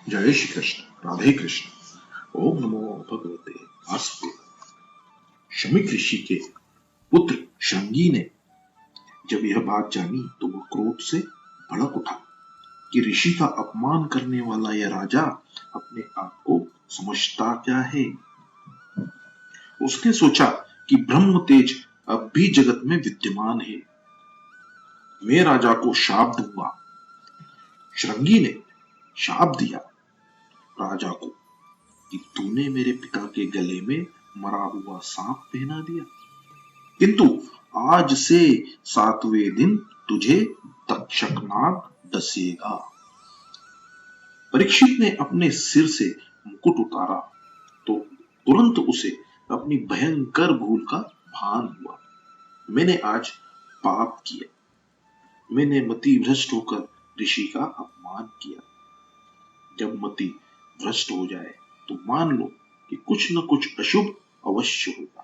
जय श्री कृष्ण, राधे कृष्ण। ओम नमो भगवते वासुदेव। शमीक ऋषि के पुत्र श्रृंगी ने जब यह बात जानी तो वह क्रोध से भड़क उठा कि ऋषि का अपमान करने वाला यह राजा अपने आप को समझता क्या है। उसने सोचा कि ब्रह्म तेज अब भी जगत में विद्यमान है। मैं राजा को शाप दूंगा। श्रृंगी ने शाप दिया राजा को कि तूने मेरे पिता के गले में मरा हुआ सांप पहना दिया, किंतु आज से 7वें दिन तुझे तक्षक नाग डसेगा। परीक्षित ने अपने सिर से मुकुट उतारा तो तुरंत उसे अपनी भयंकर भूल का भान हुआ। मैंने आज पाप किया। मैंने मति भ्रष्ट होकर ऋषि का अपमान किया। जब मति भ्रष्ट हो जाए तो मान लो कि कुछ न कुछ अशुभ अवश्य होगा।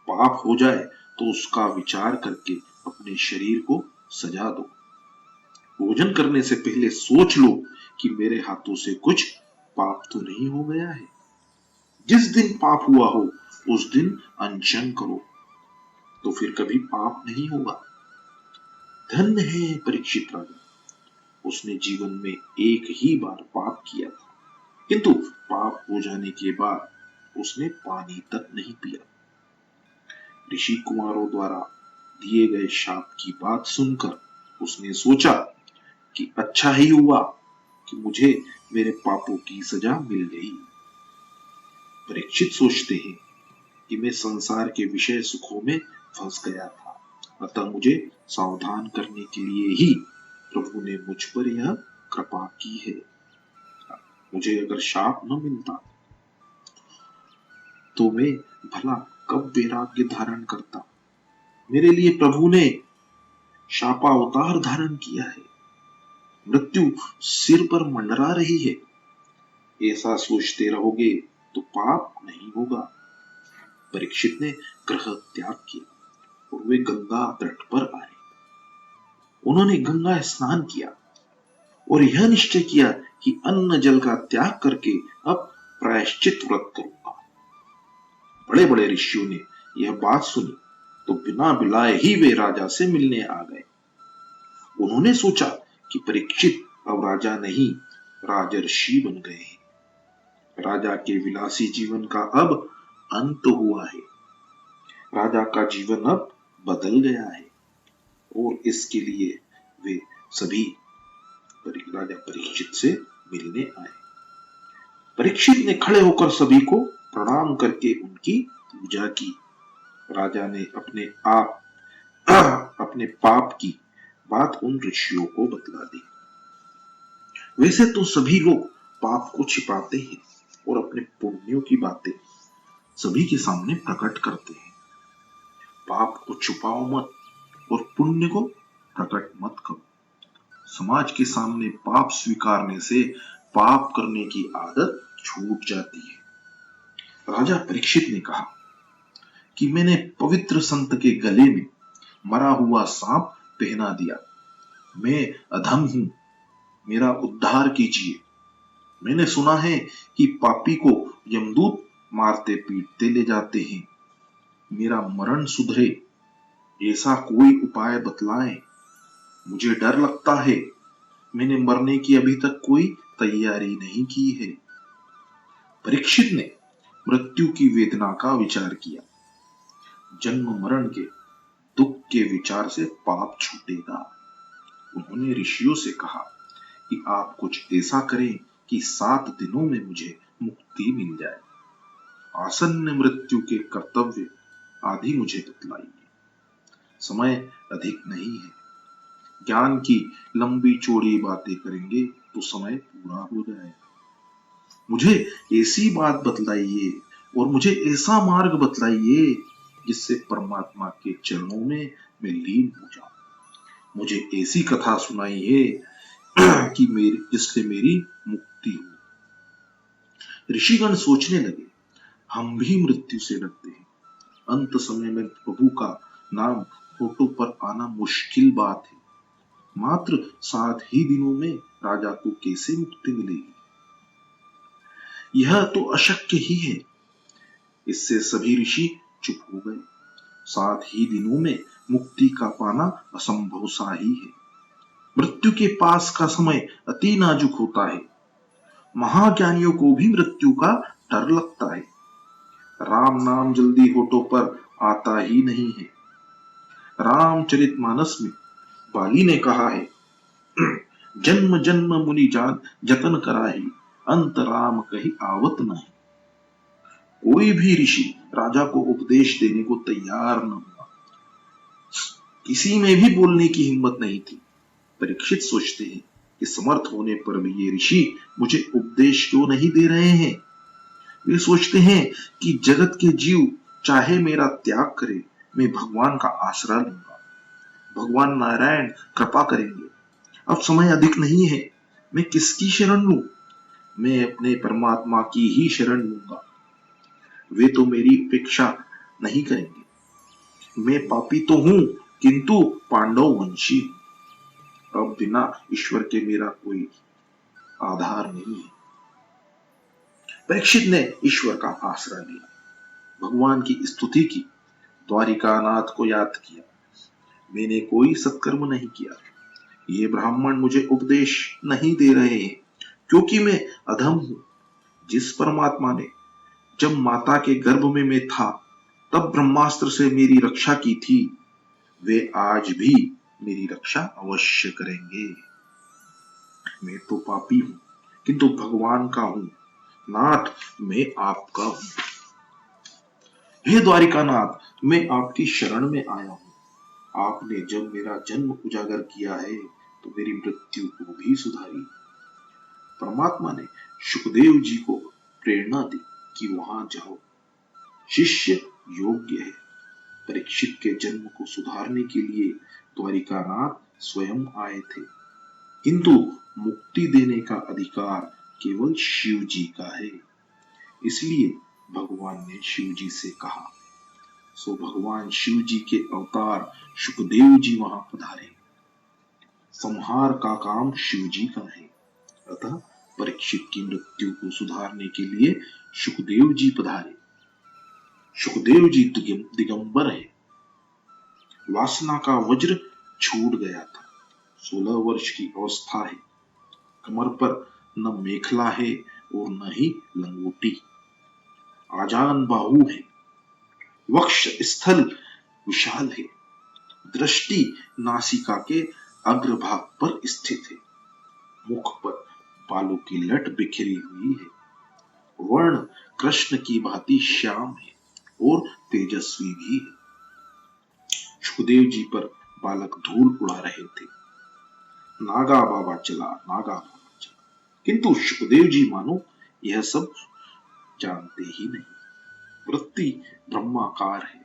पाप हो जाए तो उसका विचार करके अपने शरीर को सजा दो। भोजन करने से पहले सोच लो कि मेरे हाथों से कुछ पाप तो नहीं हो गया है। जिस दिन पाप हुआ हो उस दिन अनशन करो, तो फिर कभी पाप नहीं होगा। धन्य है परीक्षित राजा, उसने जीवन में एक ही बार पाप किया था, किंतु पाप हो जाने के बाद उसने पानी तक नहीं पिया। ऋषि कुमारों द्वारा दिए गए शाप की बात सुनकर उसने सोचा कि अच्छा ही हुआ कि मुझे मेरे पापों की सजा मिल गई। परीक्षित सोचते हैं कि मैं संसार के विषय सुखों में फंस गया था, अतः मुझे सावधान करने के लिए ही प्रभु ने मुझ पर यह कृपा की है। मुझे अगर शाप न मिलता तो मैं भला कब वैराग्य धारण करता। मेरे लिए प्रभु ने शापावतार धारण किया है। मृत्यु सिर पर मंडरा रही है। ऐसा सोचते रहोगे तो पाप नहीं होगा। परीक्षित ने ग्रह त्याग किया और वे गंगा तट पर आए। उन्होंने गंगा स्नान किया और यह निश्चय किया कि अन्न जल का त्याग करके अब प्रायश्चित व्रत करूंगा। बड़े बड़े ऋषियों ने यह बात सुनी तो बिना बिलाए ही वे राजा से मिलने आ गए। उन्होंने सोचा कि परीक्षित अब राजा नहीं, राजर्षि बन गए हैं। राजा के विलासी जीवन का अब अंत हुआ है। राजा का जीवन अब बदल गया है और इसके लिए वे सभी राजा परीक्षित से मिलने आए। परीक्षित ने खड़े होकर सभी को प्रणाम करके उनकी पूजा की। राजा ने अपने पाप की बात उन ऋषियों को बतला दी। वैसे तो सभी लोग पाप को छिपाते हैं और अपने पुण्यों की बातें सभी के सामने प्रकट करते हैं। पाप को छुपाओ मत और पुण्य को प्रकट मत करो। समाज के सामने पाप स्वीकारने से पाप करने की आदत छूट जाती है। राजा परीक्षित ने कहा कि मैंने पवित्र संत के गले में मरा हुआ सांप पहना दिया। मैं अधम हूं, मेरा उद्धार कीजिए। मैंने सुना है कि पापी को यमदूत मारते पीटते ले जाते हैं। मेरा मरण सुधरे ऐसा कोई उपाय बतलाएं। मुझे डर लगता है। मैंने मरने की अभी तक कोई तैयारी नहीं की है। परीक्षित ने मृत्यु की वेदना का विचार किया। जन्म मरण के दुख के विचार से पाप छूटेगा। उन्होंने ऋषियों से कहा कि आप कुछ ऐसा करें कि 7 दिनों में मुझे मुक्ति मिल जाए। आसन्न मृत्यु के कर्तव्य आदि मुझे बतलाइए। समय अधिक नहीं है। ज्ञान की लंबी चौड़ी बातें करेंगे तो समय पूरा हो जाएगा। मुझे ऐसी बात बतलाइए और मुझे ऐसा मार्ग बतलाइए जिससे परमात्मा के चरणों में मैं लीन हो जाऊं। मुझे ऐसी कथा सुनाइए कि जिससे मेरी मुक्ति हो। ऋषिगण सोचने लगे, हम भी मृत्यु से डरते हैं। अंत समय में प्रभु का नाम होठों पर आना मुश्किल बात है। मात्र 7 ही दिनों में राजा को कैसे मुक्ति मिलेगी। यह तो अशक्य ही है। इससे सभी ऋषि चुप हो गए। 7 ही दिनों में मुक्ति का पाना असंभव सा ही है। मृत्यु के पास का समय अति नाजुक होता है। महाज्ञानियों को भी मृत्यु का डर लगता है। राम नाम जल्दी होठों पर आता ही नहीं है। रामचरितमानस में बाली ने कहा है, जन्म जन्म मुनि जान जतन कराही, अंत राम कही आवत नहीं। कोई भी ऋषि राजा को उपदेश देने को तैयार न हुआ। किसी में भी बोलने की हिम्मत नहीं थी। परीक्षित सोचते हैं कि समर्थ होने पर भी ये ऋषि मुझे उपदेश क्यों नहीं दे रहे हैं। वे सोचते हैं कि जगत के जीव चाहे मेरा त्याग करे, मैं भगवान का आसरा लूंगा। भगवान नारायण कृपा करेंगे। अब समय अधिक नहीं है। मैं किसकी शरण लूं? मैं अपने परमात्मा की ही शरण लूंगा। वे तो मेरी उपेक्षा नहीं करेंगे। मैं पापी तो हूं, किंतु पांडव वंशी हूं। अब बिना ईश्वर के मेरा कोई आधार नहीं है। परीक्षित ने ईश्वर का आसरा लिया, भगवान की स्तुति की, द्वारिकानाथ को याद किया। मैंने कोई सत्कर्म नहीं किया। ये ब्राह्मण मुझे उपदेश नहीं दे रहे हैं, क्योंकि मैं अधम हूं। जिस परमात्मा ने जब माता के गर्भ में मैं था तब ब्रह्मास्त्र से मेरी रक्षा की थी, वे आज भी मेरी रक्षा अवश्य करेंगे। मैं तो पापी हूं, किंतु भगवान का हूं। नाथ, मैं आपका हूं। हे द्वारिकानाथ, मैं आपकी शरण में आया हूं। आपने जब मेरा जन्म उजागर किया है तो मेरी मृत्यु को भी सुधारी। परमात्मा ने सुखदेव जी को प्रेरणा दी कि वहां जाओ, शिष्य योग्य है। परीक्षित के जन्म को सुधारने के लिए द्वारिकानाथ स्वयं आए थे, किंतु मुक्ति देने का अधिकार केवल शिव जी का है। इसलिए भगवान ने शिव जी से कहा। सो भगवान शिव जी के अवतार सुखदेव जी वहां पधारे। संहार का काम शिव जी का है, अतः परीक्षित की मृत्यु को सुधारने के लिए सुखदेव जी पधारे। सुखदेव जी दिगंबर है। वासना का वज्र छूट गया था। 16 वर्ष की अवस्था है। कमर पर न मेखला है और न ही लंगोटी। आजान बाहु है। वक्ष स्थल विशाल है। दृष्टि नासिका के अग्रभाग पर स्थित है। मुख पर बालों की लट बिखरी हुई है। वर्ण कृष्ण की भांति श्याम है और तेजस्वी भी है। सुखदेव जी पर बालक धूल उड़ा रहे थे। नागा बाबा चला, नागा बाबा चला, किंतु सुखदेव जी मानो यह सब जानते ही नहीं। वृत्ति ब्रह्माकार है।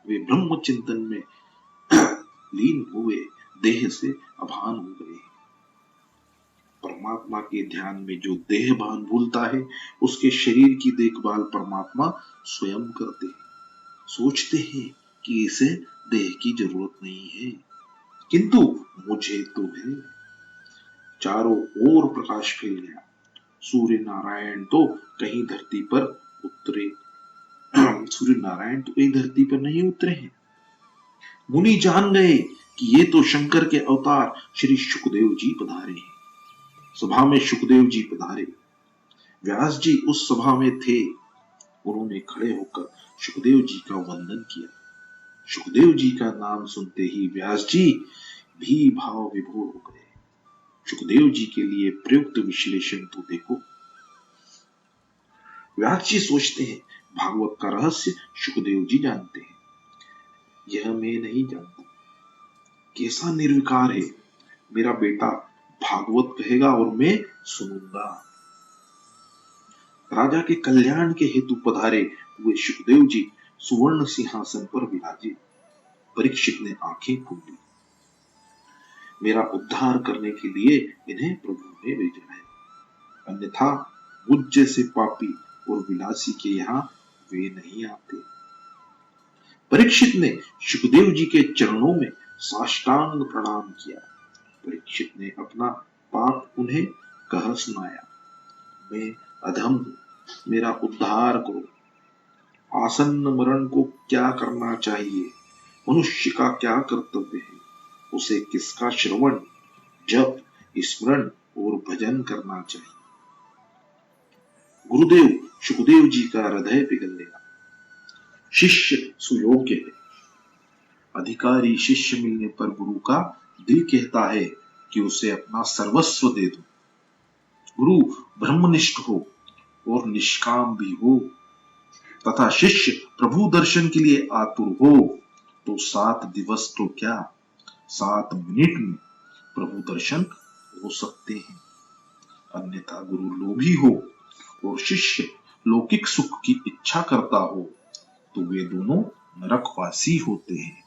वे ब्रह्म चिंतन में लीन हुए देह से अभान हो गए। परमात्मा के ध्यान में जो देह भान भूलता है, उसके शरीर की देखभाल परमात्मा स्वयं करते हैं। सोचते हैं कि इसे देह की जरूरत नहीं है, किंतु मुझे तो है। चारों ओर प्रकाश फैल गया। सूर्य नारायण तो कहीं धरती पर उतरे सूर्य नारायण तो कहीं धरती पर नहीं उतरे हैं। मुनि जान गए कि ये तो शंकर के अवतार श्री सुखदेव जी पधारे हैं। सभा में सुखदेव जी पधारे। व्यास जी उस सभा में थे। उन्होंने खड़े होकर सुखदेव जी का वंदन किया। सुखदेव जी का नाम सुनते ही व्यास जी भी भाव विभोर हो गए। सुखदेव जी के लिए प्रयुक्त विश्लेषण तो देखो। व्यास जी सोचते हैं, भागवत का रहस्य सुखदेव जी जानते हैं, यह मैं नहीं जानता। कैसा निर्विकार है। मेरा बेटा भागवत कहेगा और मैं सुनूंगा। राजा के कल्याण के हेतु पधारे हुए सुखदेव जी सुवर्ण सिंहासन पर विराजे। परीक्षित ने आंखें खोली। मेरा उद्धार करने के लिए इन्हें प्रभु ने भेजा है, अन्यथा मुझ जैसे पापी और विलासी के यहाँ वे नहीं आते। परीक्षित ने सुखदेव जी के चरणों में साष्टांग प्रणाम किया। परीक्षित ने अपना पाप उन्हें कह सुनाया। मैं अधम हूं, मेरा उद्धार करो। आसन्न मरण को क्या करना चाहिए? मनुष्य का क्या कर्तव्य है? उसे किसका श्रवण, जप, स्मरण और भजन करना चाहिए? गुरुदेव सुखदेव जी का हृदय पिघल गया। शिष्य सुयोग्य है। अधिकारी शिष्य मिलने पर गुरु का दिल कहता है कि उसे अपना सर्वस्व दे दो। गुरु ब्रह्मनिष्ठ हो और निष्काम भी हो तथा शिष्य प्रभु दर्शन के लिए आतुर हो तो 7 दिवस तो क्या, 7 मिनट में प्रभु दर्शन हो सकते हैं। अन्यथा गुरु लोभी हो और शिष्य लौकिक सुख की इच्छा करता हो तो वे दोनों नरकवासी होते हैं।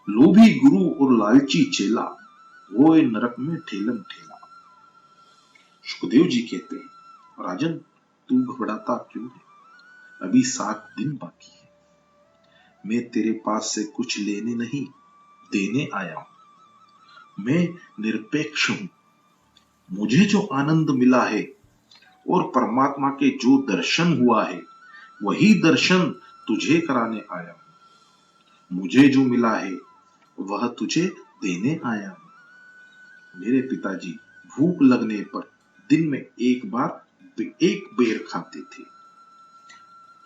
लोभी गुरु और लालची चेला, वो नरक में ठेलम ठेला। सुखदेव जी कहते हैं, राजन तू घबराता क्यों है? अभी 7 दिन बाकी है। मैं तेरे पास से कुछ लेने नहीं देने आया हूं। मैं निरपेक्ष हूं। मुझे जो आनंद मिला है और परमात्मा के जो दर्शन हुआ है वही दर्शन तुझे कराने आया हूं। मुझे जो मिला है वह तुझे देने आया हूं। मेरे पिताजी भूख लगने पर दिन में एक बेर खाते थे,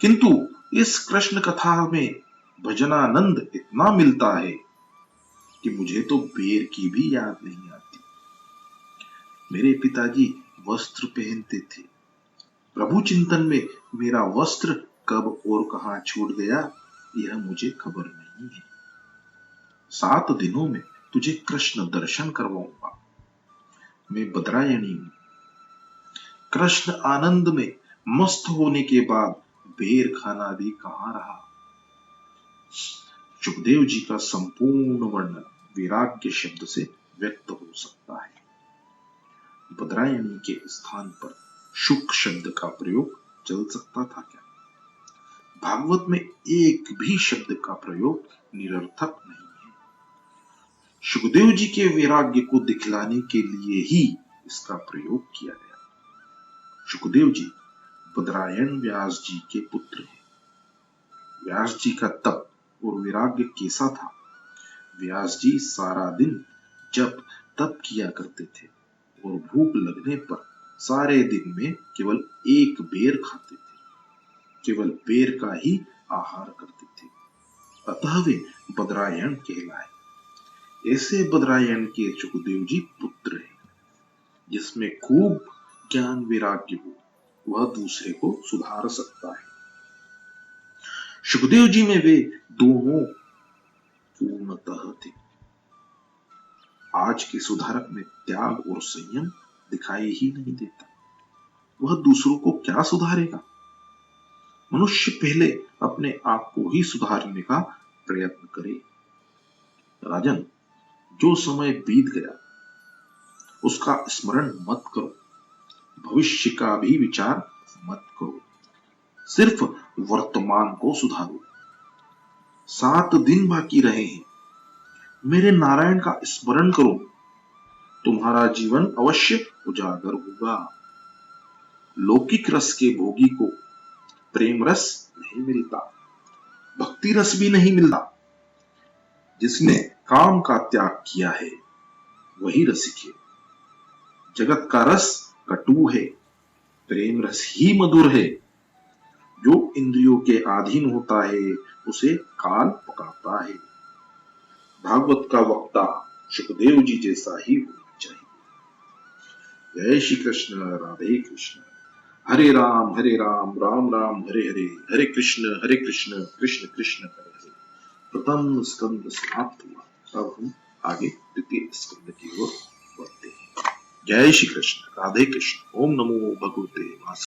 किंतु इस कृष्ण कथा में भजनानंद इतना मिलता है कि मुझे तो बेर की भी याद नहीं आती। मेरे पिताजी वस्त्र पहनते थे। प्रभु चिंतन में मेरा वस्त्र कब और कहां छूट गया यह मुझे खबर नहीं है। 7 दिनों में तुझे कृष्ण दर्शन करवाऊंगा। मैं बदरायणी हूं। कृष्ण आनंद में मस्त होने के बाद बेर खाना भी कहां रहा। सुखदेव जी का संपूर्ण वर्णन वैराग्य शब्द से व्यक्त हो सकता है। बदरायणी के स्थान पर शुक शब्द का प्रयोग चल सकता था क्या? भागवत में एक भी शब्द का प्रयोग निरर्थक नहीं है। सुखदेव जी के वैराग्य को दिखलाने के लिए ही इसका प्रयोग किया गया। सुखदेव जी बदरायण व्यास जी के पुत्र हैं। व्यास जी का तप और वैराग्य कैसा था? व्यास जी सारा दिन जप तप किया करते थे और भूख लगने पर सारे दिन में केवल एक बेर खाते थे, केवल बेर का ही आहार करते थे। अतः वे बदरायण कहलाए। ऐसे बदरायण के सुखदेव जी पुत्र हैं। जिसमें खूब ज्ञान वैराग्य हो वह दूसरे को सुधार सकता है। सुखदेव जी में वे दोनों पूर्णतः थे। आज के सुधारक में त्याग और संयम दिखाई ही नहीं देता। वह दूसरों को क्या सुधारेगा? मनुष्य पहले अपने आप को ही सुधारने का प्रयत्न करे। राजन, जो समय बीत गया उसका स्मरण मत करो, भविष्य का भी विचार मत करो, सिर्फ वर्तमान को सुधारो। 7 दिन बाकी रहे हैं। मेरे नारायण का स्मरण करो, तुम्हारा जीवन अवश्य उजागर होगा। लौकिक रस के भोगी को प्रेम रस नहीं मिलता, भक्ति रस भी नहीं मिलता। जिसने काम का त्याग किया है वही रसिक है। जगत का रस कटु है, प्रेम रस ही मधुर है। जो इंद्रियों के अधीन होता है उसे काल पकाता है। भागवत का वक्ता सुखदेव जी जैसा ही होना चाहिए। जय श्री कृष्ण, राधे कृष्ण, हरे राम राम राम हरे हरे, हरे कृष्ण कृष्ण कृष्ण हरे हरे। प्रथम स्कंद समाप्त हुआ। अब हम आगे द्वितीय स्कंद की ओर बढ़ते हैं। जय श्री कृष्ण, राधे कृष्ण, ओम नमो भगवते वासुदेवाय।